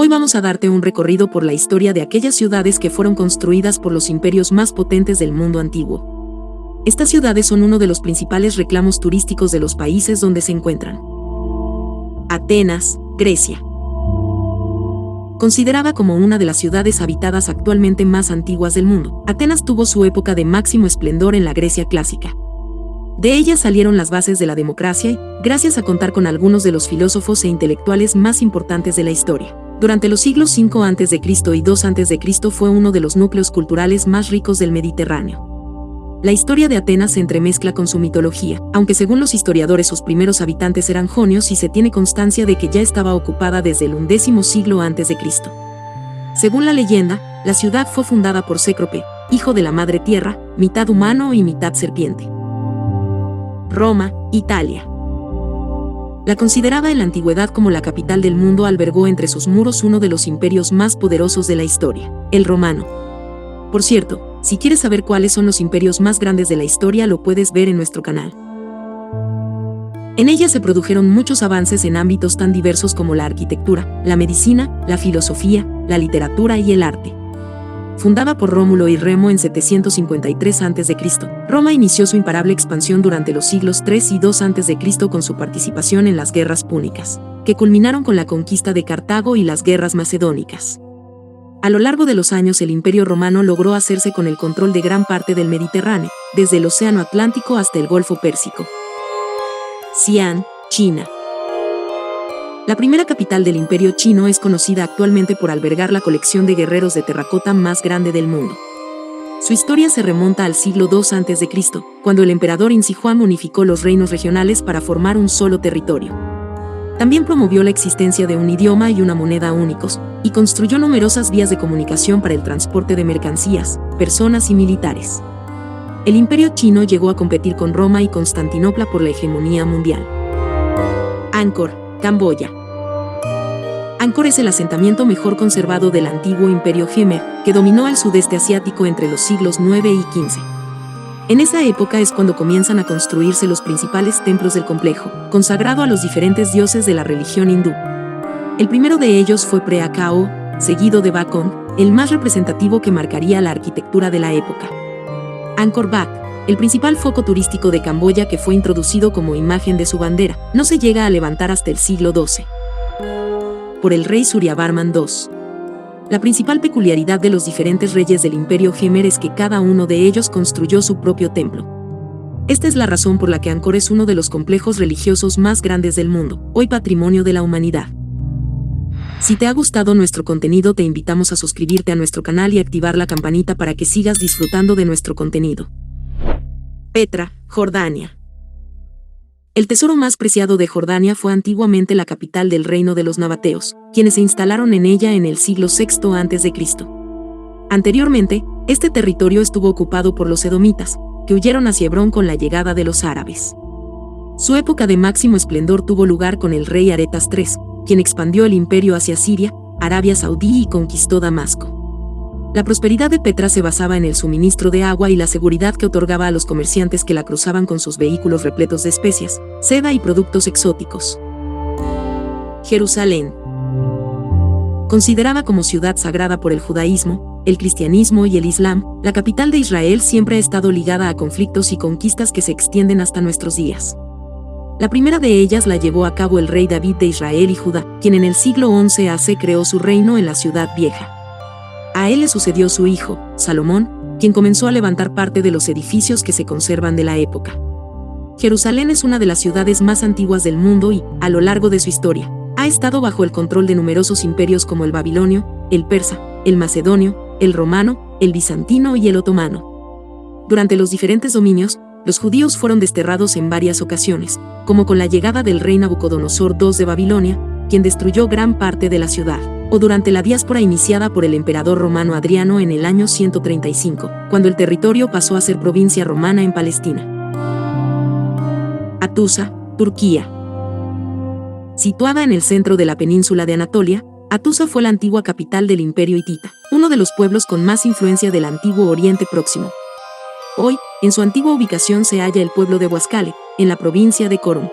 Hoy vamos a darte un recorrido por la historia de aquellas ciudades que fueron construidas por los imperios más potentes del mundo antiguo. Estas ciudades son uno de los principales reclamos turísticos de los países donde se encuentran. Atenas, Grecia. Considerada como una de las ciudades habitadas actualmente más antiguas del mundo, Atenas tuvo su época de máximo esplendor en la Grecia clásica. De ella salieron las bases de la democracia y, gracias a contar con algunos de los filósofos e intelectuales más importantes de la historia. Durante los siglos V a.C. y II a.C. fue uno de los núcleos culturales más ricos del Mediterráneo. La historia de Atenas se entremezcla con su mitología, aunque según los historiadores sus primeros habitantes eran jonios y se tiene constancia de que ya estaba ocupada desde el XI siglo a.C. Según la leyenda, la ciudad fue fundada por Cécrope, hijo de la madre tierra, mitad humano y mitad serpiente. Roma, Italia. La considerada en la antigüedad como la capital del mundo, albergó entre sus muros uno de los imperios más poderosos de la historia, el romano. Por cierto, si quieres saber cuáles son los imperios más grandes de la historia, lo puedes ver en nuestro canal. En ella se produjeron muchos avances en ámbitos tan diversos como la arquitectura, la medicina, la filosofía, la literatura y el arte. Fundada por Rómulo y Remo en 753 a.C., Roma inició su imparable expansión durante los siglos III y II a.C. con su participación en las guerras púnicas, que culminaron con la conquista de Cartago y las guerras macedónicas. A lo largo de los años el Imperio Romano logró hacerse con el control de gran parte del Mediterráneo, desde el Océano Atlántico hasta el Golfo Pérsico. Xi'an, China. La primera capital del Imperio Chino es conocida actualmente por albergar la colección de guerreros de terracota más grande del mundo. Su historia se remonta al siglo II a.C., cuando el emperador Insi Huang unificó los reinos regionales para formar un solo territorio. También promovió la existencia de un idioma y una moneda únicos, y construyó numerosas vías de comunicación para el transporte de mercancías, personas y militares. El Imperio Chino llegó a competir con Roma y Constantinopla por la hegemonía mundial. Angkor, Camboya. Angkor es el asentamiento mejor conservado del antiguo Imperio Khmer, que dominó el sudeste asiático entre los siglos IX y XV. En esa época es cuando comienzan a construirse los principales templos del complejo, consagrado a los diferentes dioses de la religión hindú. El primero de ellos fue Phra Khao, seguido de Ba Kon, el más representativo que marcaría la arquitectura de la época. Angkor Wat, el principal foco turístico de Camboya que fue introducido como imagen de su bandera, no se llega a levantar hasta el siglo XII. Por el rey Suryavarman II. La principal peculiaridad de los diferentes reyes del Imperio Khmer es que cada uno de ellos construyó su propio templo. Esta es la razón por la que Angkor es uno de los complejos religiosos más grandes del mundo, hoy patrimonio de la humanidad. Si te ha gustado nuestro contenido, te invitamos a suscribirte a nuestro canal y activar la campanita para que sigas disfrutando de nuestro contenido. Petra, Jordania. El tesoro más preciado de Jordania fue antiguamente la capital del reino de los nabateos, quienes se instalaron en ella en el siglo VI a.C. Anteriormente, este territorio estuvo ocupado por los edomitas, que huyeron hacia Hebrón con la llegada de los árabes. Su época de máximo esplendor tuvo lugar con el rey Aretas III, quien expandió el imperio hacia Siria, Arabia Saudí y conquistó Damasco. La prosperidad de Petra se basaba en el suministro de agua y la seguridad que otorgaba a los comerciantes que la cruzaban con sus vehículos repletos de especias, seda y productos exóticos. Jerusalén. Considerada como ciudad sagrada por el judaísmo, el cristianismo y el islam, la capital de Israel siempre ha estado ligada a conflictos y conquistas que se extienden hasta nuestros días. La primera de ellas la llevó a cabo el rey David de Israel y Judá, quien en el siglo XI a.C. creó su reino en la ciudad vieja. A él le sucedió su hijo, Salomón, quien comenzó a levantar parte de los edificios que se conservan de la época. Jerusalén es una de las ciudades más antiguas del mundo y, a lo largo de su historia, ha estado bajo el control de numerosos imperios como el babilonio, el persa, el macedonio, el romano, el bizantino y el otomano. Durante los diferentes dominios, los judíos fueron desterrados en varias ocasiones, como con la llegada del rey Nabucodonosor II de Babilonia, quien destruyó gran parte de la ciudad, o durante la diáspora iniciada por el emperador romano Adriano en el año 135, cuando el territorio pasó a ser provincia romana en Palestina. Atusa, Turquía. Situada en el centro de la península de Anatolia, Atusa fue la antigua capital del Imperio Hitita, uno de los pueblos con más influencia del antiguo Oriente Próximo. Hoy, en su antigua ubicación se halla el pueblo de Huascale, en la provincia de Córdoba.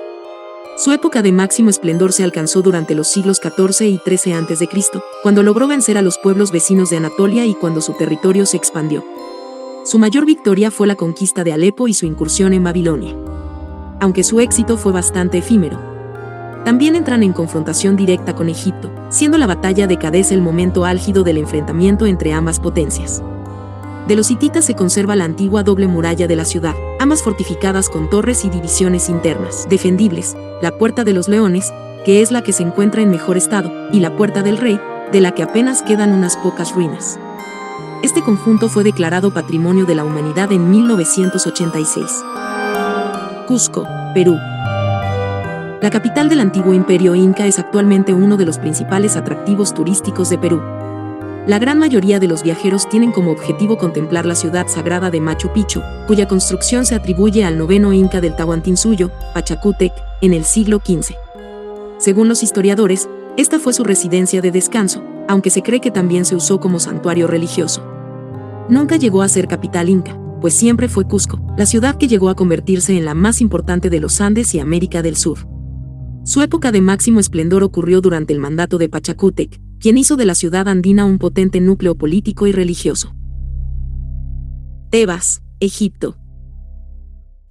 Su época de máximo esplendor se alcanzó durante los siglos XIV y XIII a.C., cuando logró vencer a los pueblos vecinos de Anatolia y cuando su territorio se expandió. Su mayor victoria fue la conquista de Alepo y su incursión en Babilonia. Aunque su éxito fue bastante efímero, también entran en confrontación directa con Egipto, siendo la batalla de Cadés el momento álgido del enfrentamiento entre ambas potencias. De los hititas se conserva la antigua doble muralla de la ciudad, ambas fortificadas con torres y divisiones internas defendibles, la Puerta de los Leones, que es la que se encuentra en mejor estado, y la Puerta del Rey, de la que apenas quedan unas pocas ruinas. Este conjunto fue declarado Patrimonio de la Humanidad en 1986. Cusco, Perú. La capital del antiguo imperio inca es actualmente uno de los principales atractivos turísticos de Perú. La gran mayoría de los viajeros tienen como objetivo contemplar la ciudad sagrada de Machu Picchu, cuya construcción se atribuye al noveno inca del Tahuantinsuyo, Pachacútec, en el siglo XV. Según los historiadores, esta fue su residencia de descanso, aunque se cree que también se usó como santuario religioso. Nunca llegó a ser capital inca, pues siempre fue Cusco, la ciudad que llegó a convertirse en la más importante de los Andes y América del Sur. Su época de máximo esplendor ocurrió durante el mandato de Pachacútec, quien hizo de la ciudad andina un potente núcleo político y religioso. Tebas, Egipto.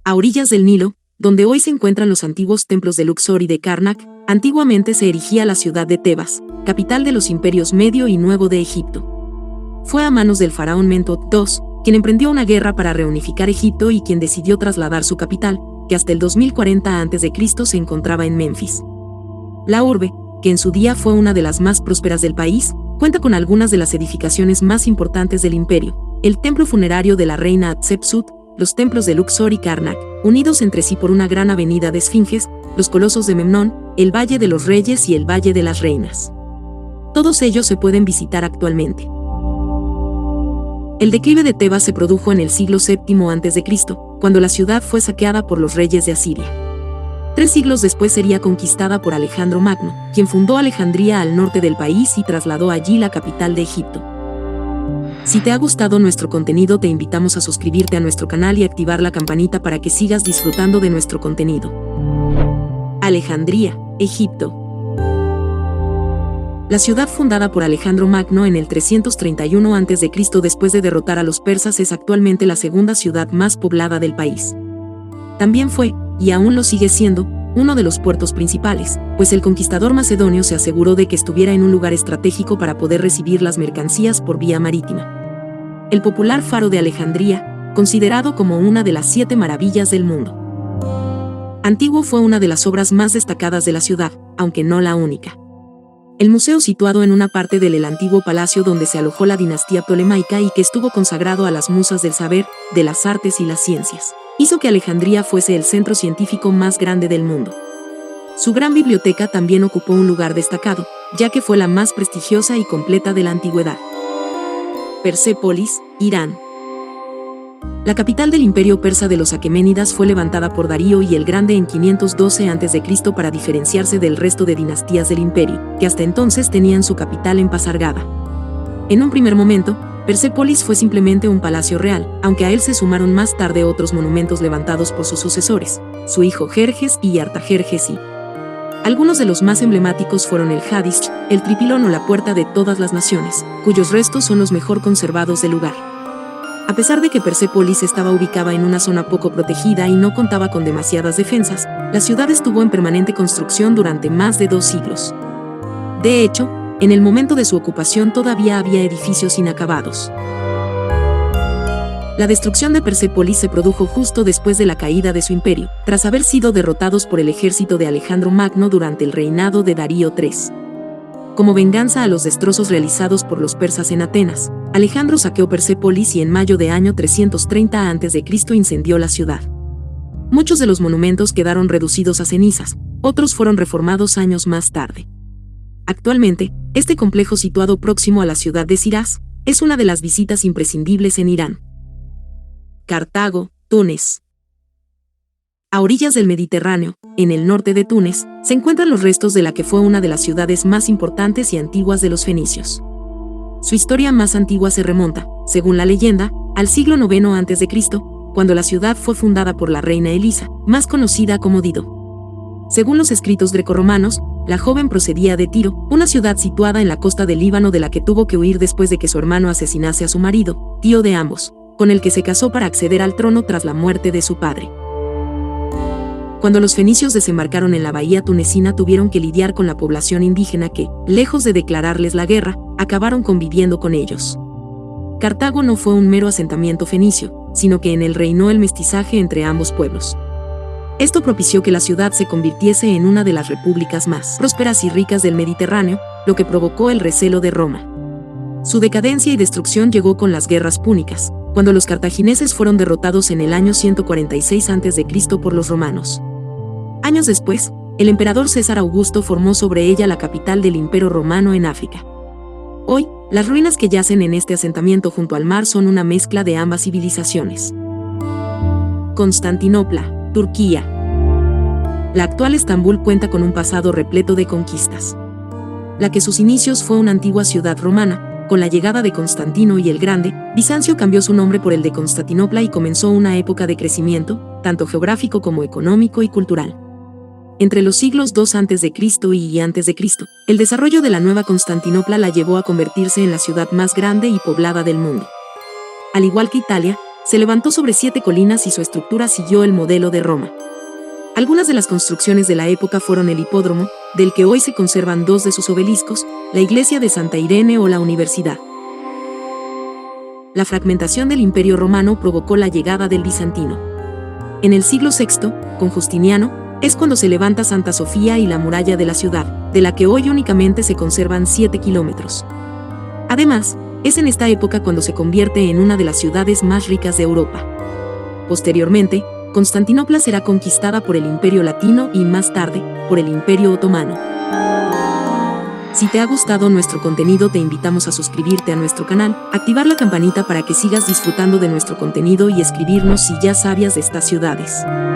A orillas del Nilo, donde hoy se encuentran los antiguos templos de Luxor y de Karnak, antiguamente se erigía la ciudad de Tebas, capital de los imperios Medio y Nuevo de Egipto. Fue a manos del faraón Mentuhotep II, quien emprendió una guerra para reunificar Egipto y quien decidió trasladar su capital, que hasta el 2040 a.C. se encontraba en Memphis. La urbe, que en su día fue una de las más prósperas del país, cuenta con algunas de las edificaciones más importantes del imperio: el templo funerario de la reina Hatshepsut, los templos de Luxor y Karnak, unidos entre sí por una gran avenida de esfinges, los colosos de Memnón, el Valle de los Reyes y el Valle de las Reinas. Todos ellos se pueden visitar actualmente. El declive de Tebas se produjo en el siglo VII a.C., cuando la ciudad fue saqueada por los reyes de Asiria. 3 siglos después sería conquistada por Alejandro Magno, quien fundó Alejandría al norte del país y trasladó allí la capital de Egipto. Si te ha gustado nuestro contenido, te invitamos a suscribirte a nuestro canal y activar la campanita para que sigas disfrutando de nuestro contenido. Alejandría, Egipto. La ciudad fundada por Alejandro Magno en el 331 a.C. después de derrotar a los persas es actualmente la segunda ciudad más poblada del país. También fue, y aún lo sigue siendo, uno de los puertos principales, pues el conquistador macedonio se aseguró de que estuviera en un lugar estratégico para poder recibir las mercancías por vía marítima. El popular Faro de Alejandría, considerado como una de las 7 maravillas del mundo. Antiguo fue una de las obras más destacadas de la ciudad, aunque no la única. El museo, situado en una parte del antiguo palacio donde se alojó la dinastía ptolemaica y que estuvo consagrado a las musas del saber, de las artes y las ciencias, hizo que Alejandría fuese el centro científico más grande del mundo. Su gran biblioteca también ocupó un lugar destacado, ya que fue la más prestigiosa y completa de la antigüedad. Persépolis, Irán. La capital del imperio persa de los aqueménidas fue levantada por Darío y el Grande en 512 a.C. para diferenciarse del resto de dinastías del imperio, que hasta entonces tenían su capital en Pasargada. En un primer momento, Persépolis fue simplemente un palacio real, aunque a él se sumaron más tarde otros monumentos levantados por sus sucesores, su hijo Jerjes y Artajerjes I. Algunos de los más emblemáticos fueron el Hadish, el Tripilón o la Puerta de todas las Naciones, cuyos restos son los mejor conservados del lugar. A pesar de que Persépolis estaba ubicada en una zona poco protegida y no contaba con demasiadas defensas, la ciudad estuvo en permanente construcción durante más de 2 siglos. De hecho, en el momento de su ocupación todavía había edificios inacabados. La destrucción de Persépolis se produjo justo después de la caída de su imperio, tras haber sido derrotados por el ejército de Alejandro Magno durante el reinado de Darío III. Como venganza a los destrozos realizados por los persas en Atenas, Alejandro saqueó Persépolis y en mayo de año 330 a.C. incendió la ciudad. Muchos de los monumentos quedaron reducidos a cenizas, otros fueron reformados años más tarde. Actualmente, este complejo situado próximo a la ciudad de Shiraz, es una de las visitas imprescindibles en Irán. Cartago, Túnez. A orillas del Mediterráneo, en el norte de Túnez, se encuentran los restos de la que fue una de las ciudades más importantes y antiguas de los fenicios. Su historia más antigua se remonta, según la leyenda, al siglo IX a.C., cuando la ciudad fue fundada por la reina Elisa, más conocida como Dido. Según los escritos grecorromanos, la joven procedía de Tiro, una ciudad situada en la costa del Líbano de la que tuvo que huir después de que su hermano asesinase a su marido, tío de ambos, con el que se casó para acceder al trono tras la muerte de su padre. Cuando los fenicios desembarcaron en la bahía tunecina tuvieron que lidiar con la población indígena que, lejos de declararles la guerra, acabaron conviviendo con ellos. Cartago no fue un mero asentamiento fenicio, sino que en él reinó el mestizaje entre ambos pueblos. Esto propició que la ciudad se convirtiese en una de las repúblicas más prósperas y ricas del Mediterráneo, lo que provocó el recelo de Roma. Su decadencia y destrucción llegó con las guerras púnicas, cuando los cartagineses fueron derrotados en el año 146 a.C. por los romanos. Años después, el emperador César Augusto formó sobre ella la capital del Imperio Romano en África. Hoy, las ruinas que yacen en este asentamiento junto al mar son una mezcla de ambas civilizaciones. Constantinopla, Turquía. La actual Estambul cuenta con un pasado repleto de conquistas. La que sus inicios fue una antigua ciudad romana, con la llegada de Constantino y el Grande, Bizancio cambió su nombre por el de Constantinopla y comenzó una época de crecimiento, tanto geográfico como económico y cultural. Entre los siglos II a.C. y a.C., el desarrollo de la nueva Constantinopla la llevó a convertirse en la ciudad más grande y poblada del mundo. Al igual que Italia, se levantó sobre 7 colinas y su estructura siguió el modelo de Roma. Algunas de las construcciones de la época fueron el hipódromo, del que hoy se conservan 2 de sus obeliscos, la iglesia de Santa Irene o la universidad. La fragmentación del Imperio Romano provocó la llegada del bizantino. En el siglo VI, con Justiniano, es cuando se levanta Santa Sofía y la muralla de la ciudad, de la que hoy únicamente se conservan 7 kilómetros. Además, es en esta época cuando se convierte en una de las ciudades más ricas de Europa. Posteriormente, Constantinopla será conquistada por el Imperio Latino y más tarde, por el Imperio Otomano. Si te ha gustado nuestro contenido, te invitamos a suscribirte a nuestro canal, activar la campanita para que sigas disfrutando de nuestro contenido y escribirnos si ya sabías de estas ciudades.